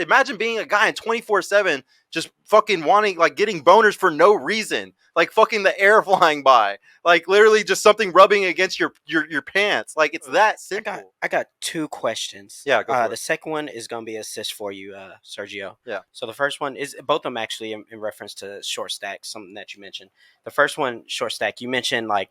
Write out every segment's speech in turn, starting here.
imagine being a guy in 24/7 just fucking wanting, like, getting boners for no reason, like fucking the air flying by, like literally just something rubbing against your pants. Like, it's that simple. I got two questions. Yeah, go for The it. second one is gonna be assist for you, Sergio. Yeah. So the first one is both of them actually in reference to short stack, something that you mentioned. The first one, short stack, you mentioned like,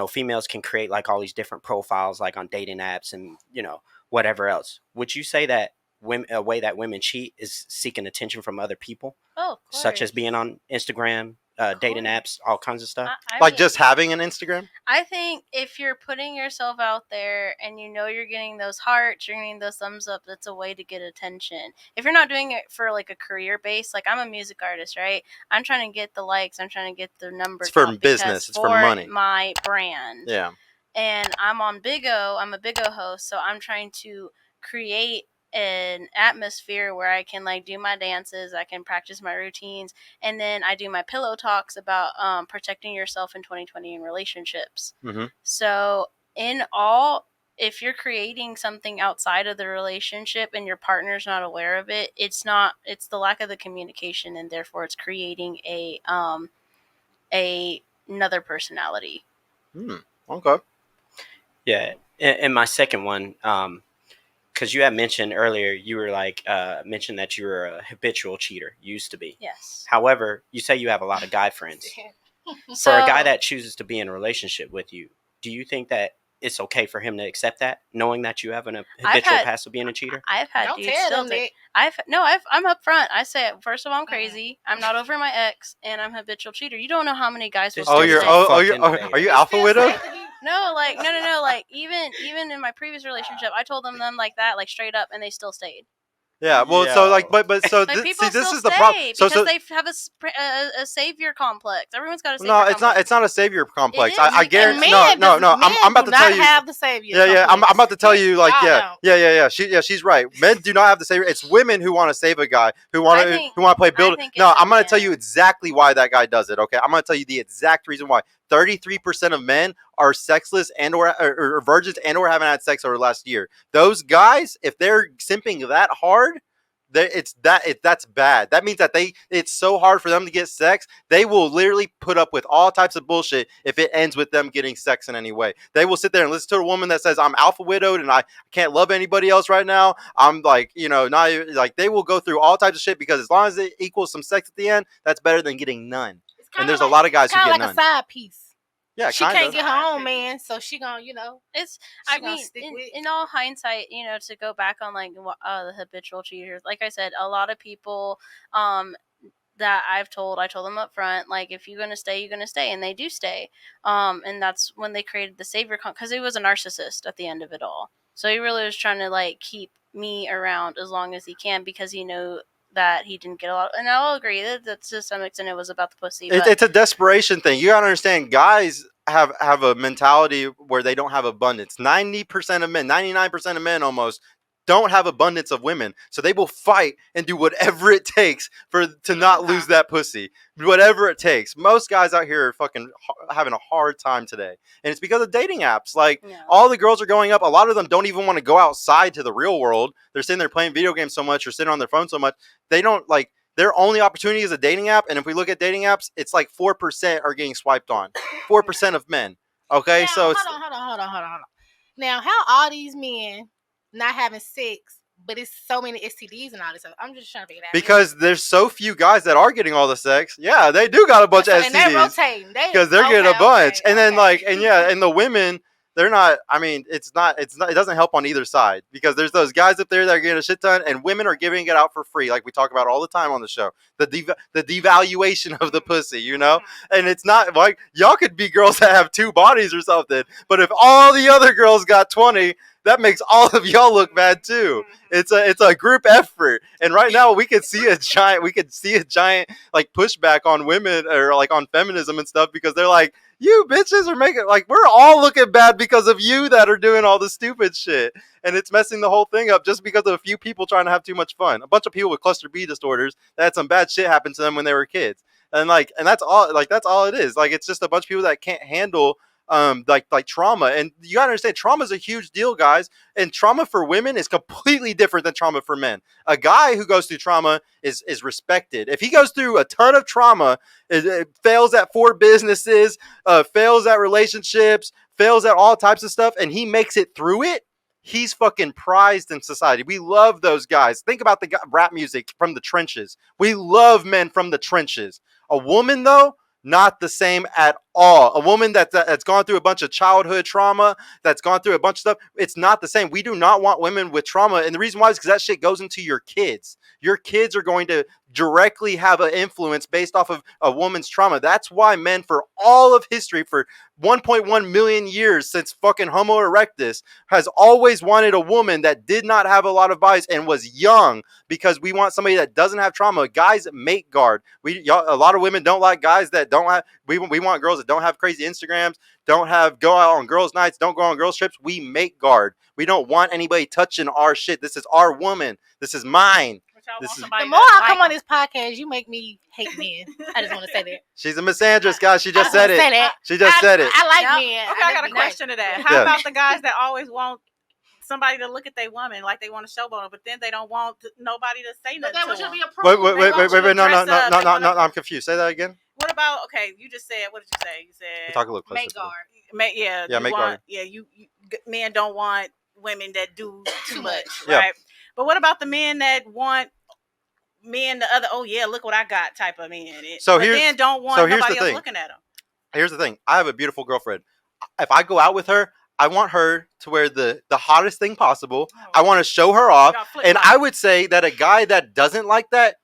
females can create like all these different profiles like on dating apps and whatever else. Would you say that a way that women cheat is seeking attention from other people, Oh, of such as course. being on Instagram, dating apps, all kinds of stuff? Like, just having an Instagram? I think if you're putting yourself out there and you're getting those hearts, you're getting those thumbs up, that's a way to get attention. If you're not doing it for like a career base, like I'm a music artist, right? I'm trying to get the likes, I'm trying to get the numbers. It's for business, it's for money. My brand. Yeah. And I'm on Big O, I'm a Big O host, so I'm trying to create an atmosphere where I can like do my dances, I can practice my routines, and then I do my pillow talks about protecting yourself in 2020 in relationships. Mm-hmm. So in all, if you're creating something outside of the relationship and your partner's not aware of it, it's the lack of the communication, and therefore it's creating another personality. Okay. Yeah, and my second one, because you had mentioned earlier, you were like, mentioned that you were a habitual cheater, used to be. Yes. However, you say you have a lot of guy friends. So, for a guy that chooses to be in a relationship with you, do you think that it's okay for him to accept that, knowing that you have an habitual past of being a cheater? I've had Don't dudes tell still them take. I'm up front. I say, first of all, I'm crazy. I'm not over my ex, and I'm a habitual cheater. You don't know how many guys will. Are you alpha widow? No, like no. Like even in my previous relationship, I told them like that, like straight up, and they still stayed. Yeah, well, so like, but so Like, this people is still the problem. stay So because they have a savior complex. Everyone's got a savior no, complex. it's not a savior complex. It is. I guarantee. Men No. I'm about to tell you. Have the savior. Yeah. I'm about to tell you. Like, Y'all yeah. She's right. Men do not have the savior. It's women who want to save a guy, who want to play build. No, I'm going to tell you exactly why that guy does it. Okay, I'm going to tell you the exact reason why. 33% of men are sexless and or virgins and or haven't had sex over the last year. Those guys, if they're simping that hard, that's bad. That means that it's so hard for them to get sex. They will literally put up with all types of bullshit if it ends with them getting sex in any way. They will sit there and listen to a woman that says, I'm alpha widowed and I can't love anybody else right now. I'm like, not like, they will go through all types of shit because as long as it equals some sex at the end, that's better than getting none. And there's a lot of guys who get like none. a side piece. Yeah, she can't get her own man, so she gonna, It's. I mean, in all hindsight, to go back on like the habitual cheaters. Like I said, a lot of people, that I told them up front, like, if you're gonna stay, you're gonna stay, and they do stay. And that's when they created the savior because he was a narcissist at the end of it all. So he really was trying to like keep me around as long as he can because he knew that he didn't get a lot, and I'll agree that to some extent it was about the pussy. It's a desperation thing. You gotta understand, guys have a mentality where they don't have abundance. 90% of men, 99% of men almost don't have abundance of women, so they will fight and do whatever it takes to not lose that pussy. Whatever it takes. Most guys out here are fucking having a hard time today, and it's because of dating apps. Like, all the girls are going up. A lot of them don't even want to go outside to the real world. They're sitting there playing video games so much or sitting on their phone so much. They don't like. Their only opportunity is a dating app, and if we look at dating apps, it's like 4% are getting swiped on. 4% of men. Okay, now, so it's hold on. Now, how all these men not having sex, but it's so many STDs and all this stuff? I'm just trying to figure it out. Because there's so few guys that are getting all the sex. Yeah, they do got a bunch of STDs. And they're rotating. Because they're getting a bunch. And then and the women, they're not, I mean, it doesn't help on either side. Because there's those guys up there that are getting a shit ton, and women are giving it out for free, like we talk about all the time on the show. The devaluation of the pussy, And it's not, like, y'all could be girls that have 2 bodies or something, but if all the other girls got 20, that makes all of y'all look bad too. It's a group effort, and right now we could see a giant like pushback on women or like on feminism and stuff, because they're like, you bitches are making, like, we're all looking bad because of you that are doing all the stupid shit, and it's messing the whole thing up just because of a few people trying to have too much fun. A bunch of people with cluster B disorders that had some bad shit happen to them when they were kids, and that's all it is. Like, it's just a bunch of people that can't handle like trauma. And you gotta understand, trauma is a huge deal, guys. And trauma for women is completely different than trauma for men. A guy who goes through trauma is respected. If he goes through a ton of trauma, it fails at 4 businesses, fails at relationships, fails at all types of stuff, and he makes it through it, he's fucking prized in society. We love those guys. Think about the rap music from the trenches. We love men from the trenches. A woman, though, not the same at all. A woman that's gone through a bunch of childhood trauma, that's gone through a bunch of stuff, it's not the same. We do not want women with trauma. And the reason why is because that shit goes into your kids. Your kids are going to directly have an influence based off of a woman's trauma. That's why men, for all of history, for 1.1 million years since fucking Homo erectus, has always wanted a woman that did not have a lot of bias and was young, because we want somebody that doesn't have trauma. Guys mate guard. A lot of women don't like guys that don't have. We want girls that don't have crazy Instagrams, don't have go out on girls' nights, don't go on girls' trips. We mate guard. We don't want anybody touching our shit. This is our woman. This is mine. The more I come on this podcast, you make me hate men. I just want to say that. She's a misandrist, guys. She just said it. She just said it. I like men. Okay, I got a question to that. How about the guys that always want somebody to look at their woman like they want to showboat them, but then they don't want nobody to say nothing to them? Wait, no, I'm confused. Say that again. What about, okay, you just said, what did you say? You said talk a little closer. Mate guard. Mate guard. Yeah, you men don't want women that do too much, yeah. Right? But what about the men that want men, the other, oh yeah, look what I got type of men? Men don't want nobody else looking at them. Here's the thing. I have a beautiful girlfriend. If I go out with her, I want her to wear the hottest thing possible. I want to show her off. And I would say that a guy that doesn't like that,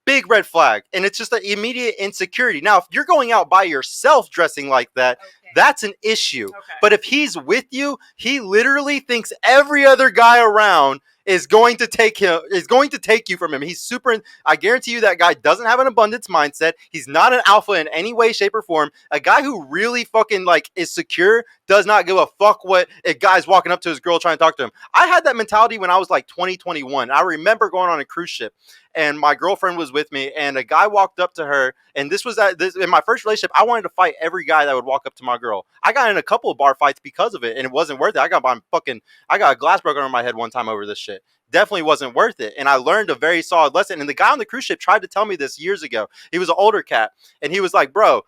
big red flag. And it's just an immediate insecurity. Now, if you're going out by yourself dressing like that, that's an issue. But if he's with you, he literally thinks every other guy around is going to take you from him. He's super. I guarantee you that guy doesn't have an abundance mindset. He's not an alpha in any way, shape, or form. A guy who really fucking is secure does not give a fuck what a guy's walking up to his girl trying to talk to him. I had that mentality when I was like 20, 21. I remember going on a cruise ship, and my girlfriend was with me, and a guy walked up to her, and this was in my first relationship. I wanted to fight every guy that would walk up to my girl. I got in a couple of bar fights because of it, and it wasn't worth it. I got a glass broken over my head one time over this shit. Definitely wasn't worth it. And I learned a very solid lesson. And the guy on the cruise ship tried to tell me this years ago. He was an older cat, and he was like, bro,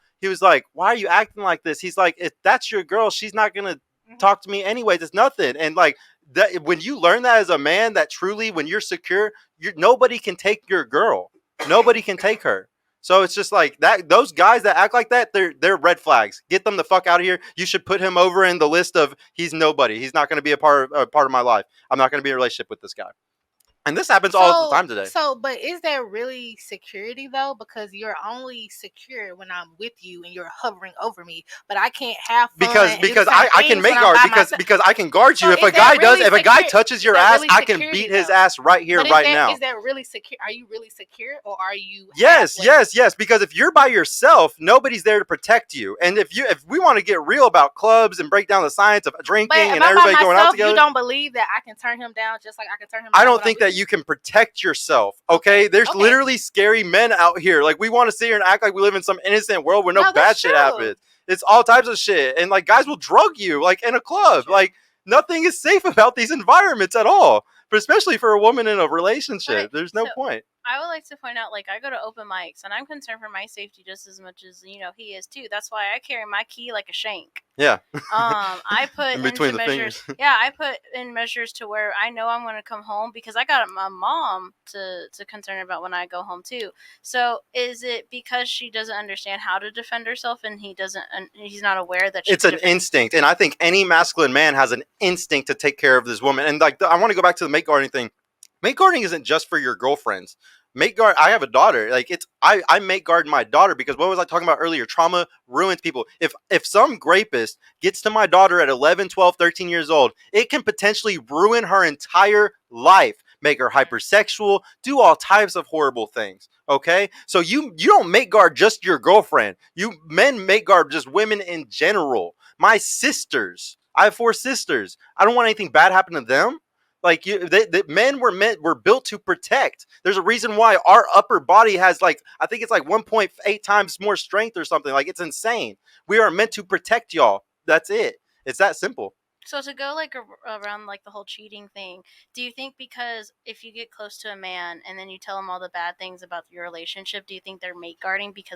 why are you acting like this? He's like, if that's your girl, she's not going to talk to me anyways. It's nothing. And that, when you learn that as a man, that truly, when you're secure, nobody can take your girl. Nobody can take her. So it's just like that. Those guys that act like that, they're red flags. Get them the fuck out of here. You should put him over in the list of he's nobody. He's not going to be a part of my life. I'm not going to be in a relationship with this guy. And this happens all the time today. But is there really security though? Because you're only secure when I'm with you and you're hovering over me. But I can't have fun because I can make guard because I can guard you. If a guy touches your ass, I can beat his ass right here, now. Is that really secure? Are you really secure, or are you? Yes. Because if you're by yourself, nobody's there to protect you. And if we want to get real about clubs and break down the science of drinking and everybody going out together, you don't believe that I can turn him down just like I can turn him down? I don't think that you can protect yourself. Okay, there's literally scary men out here. Like, we want to sit here and act like we live in some innocent world where no bad shit happens. It's all types of shit, and guys will drug you in a club. Nothing is safe about these environments at all, but especially for a woman in a relationship. There's no point. I would like to point out, I go to open mics, and I'm concerned for my safety just as much as he is too. That's why I carry my key like a shank. Yeah. I put in between the measures. fingers. Yeah, I put in measures to where I know I'm going to come home, because I got my mom to concern about when I go home too. So is it because she doesn't understand how to defend herself, and he's not aware that it's an instinct, and I think any masculine man has an instinct to take care of this woman. And I want to go back to the mate guarding thing. Mate guarding isn't just for your girlfriends. Mate guard. I have a daughter. I mate guard my daughter because what was I talking about earlier? Trauma ruins people. If some rapist gets to my daughter at 11, 12, 13 years old, it can potentially ruin her entire life, make her hypersexual, do all types of horrible things. Okay, so you don't mate guard just your girlfriend. Men mate guard just women in general. My sisters. I have 4 sisters. I don't want anything bad happen to them. Men were built to protect. There's a reason why our upper body has I think it's 1.8 times more strength or something. It's insane. We are meant to protect y'all. that's it. It's that simple. So to go like around like the whole cheating thing, do you think because if you get close to a man and then you tell him all the bad things about your relationship, do you think they're mate guarding because